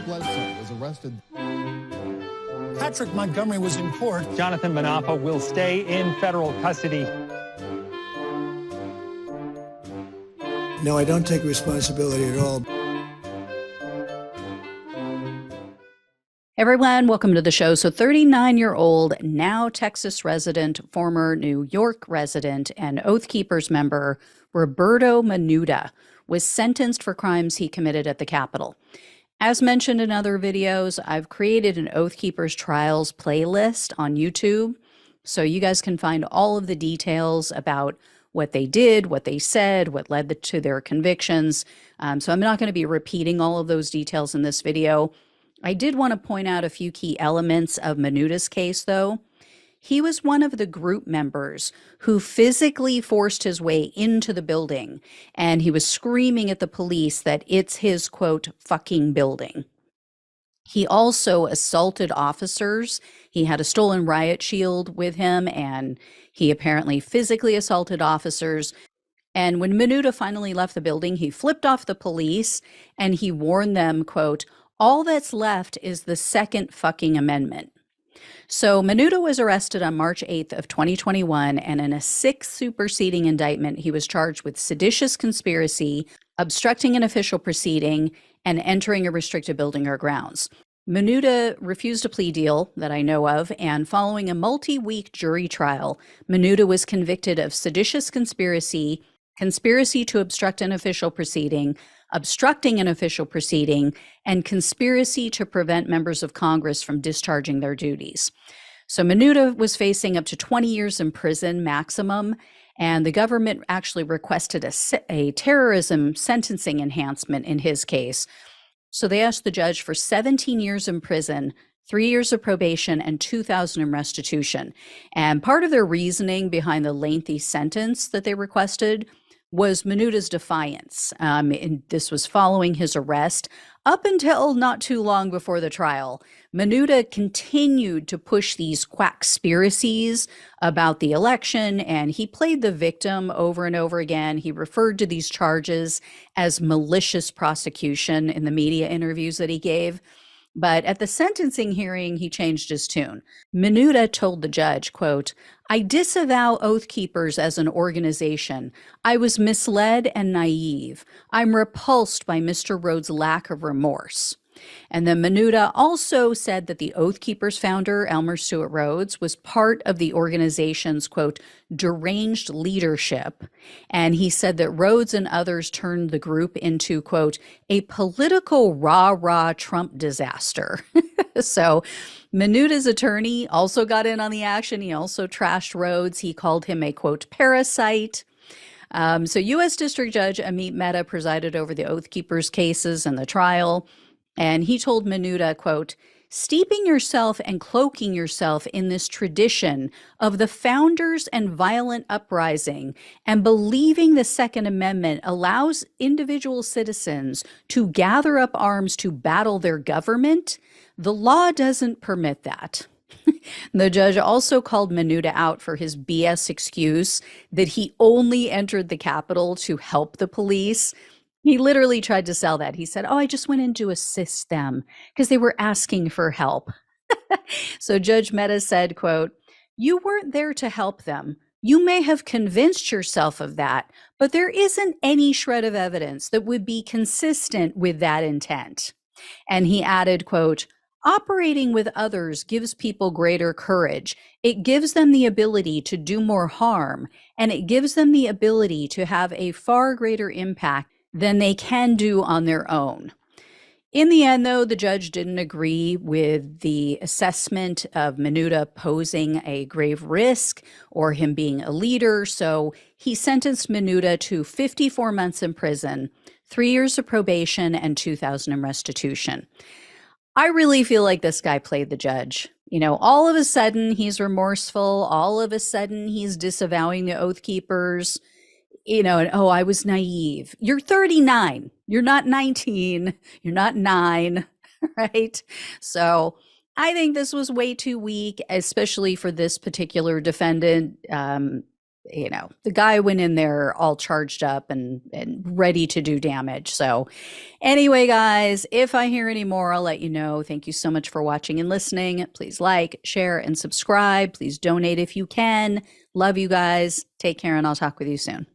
Bledsoe was arrested. Patrick Montgomery was in court. Jonathan Manapa will stay in federal custody. No, I don't take responsibility at all. Everyone, welcome to the show. So 39-year-old, now Texas resident, former New York resident, and Oath Keepers member Roberto Minuta was sentenced for crimes he committed at the Capitol. As mentioned in other videos, I've created an Oath Keepers Trials playlist on YouTube, so you guys can find all of the details about what they did, what they said, what led to their convictions. So I'm not going to be repeating all of those details in this video. I did want to point out a few key elements of Minuta's case, though. He was one of the group members who physically forced his way into the building, and he was screaming at the police that it's his, quote, fucking building. He also assaulted officers. He had a stolen riot shield with him, and he apparently physically assaulted officers. And when Minuta finally left the building, he flipped off the police, and he warned them, quote, all that's left is the Second Fucking Amendment. So Minuta was arrested on March 8th of 2021, and in a sixth superseding indictment, he was charged with seditious conspiracy, obstructing an official proceeding, and entering a restricted building or grounds. Minuta refused a plea deal that I know of, and following a multi-week jury trial, Minuta was convicted of seditious conspiracy, conspiracy to obstruct an official proceeding, obstructing an official proceeding, and conspiracy to prevent members of Congress from discharging their duties. So Minuta was facing up to 20 years in prison maximum, and the government actually requested a terrorism sentencing enhancement in his case. So they asked the judge for 17 years in prison, 3 years of probation, and $2,000 in restitution. And part of their reasoning behind the lengthy sentence that they requested was Minuta's defiance. And this was following his arrest. Up until not too long before the trial, Minuta continued to push these quackspiracies about the election, and he played the victim over and over again. He referred to these charges as malicious prosecution in the media interviews that he gave. But at the sentencing hearing, he changed his tune. Minuta told the judge, quote, I disavow Oath Keepers as an organization. I was misled and naive. I'm repulsed by Mr. Rhodes' lack of remorse. And then Minuta also said that the Oath Keepers founder, Elmer Stewart Rhodes, was part of the organization's, quote, deranged leadership. And he said that Rhodes and others turned the group into, quote, a political rah-rah Trump disaster. So Minuta's attorney also got in on the action. He also trashed Rhodes. He called him a, quote, parasite. So U.S. District Judge Amit Mehta presided over the Oath Keepers cases and the trial. And he told Minuta, quote, steeping yourself and cloaking yourself in this tradition of the founders and violent uprising and believing the Second Amendment allows individual citizens to gather up arms to battle their government, the law doesn't permit that. The judge also called Minuta out for his BS excuse that he only entered the Capitol to help the police. He literally tried to sell that. He said, oh, I just went in to assist them because they were asking for help. So Judge Mehta said, quote, you weren't there to help them. You may have convinced yourself of that, but there isn't any shred of evidence that would be consistent with that intent. And he added, quote, operating with others gives people greater courage. It gives them the ability to do more harm, and it gives them the ability to have a far greater impact than they can do on their own. In the end, though, the judge didn't agree with the assessment of Minuta posing a grave risk or him being a leader, so he sentenced Minuta to 54 months in prison, 3 years of probation, and $2,000 in restitution. I really feel like this guy played the judge. You know, all of a sudden he's remorseful. All of a sudden he's disavowing the Oath Keepers. You know, and oh, I was naive. You're 39. You're not 19. You're not 9, right? So I think this was way too weak, especially for this particular defendant. the guy went in there all charged up and ready to do damage. So anyway, guys, if I hear any more, I'll let you know. Thank you so much for watching and listening. Please like, share, and subscribe. Please donate if you can. Love you guys. Take care, and I'll talk with you soon.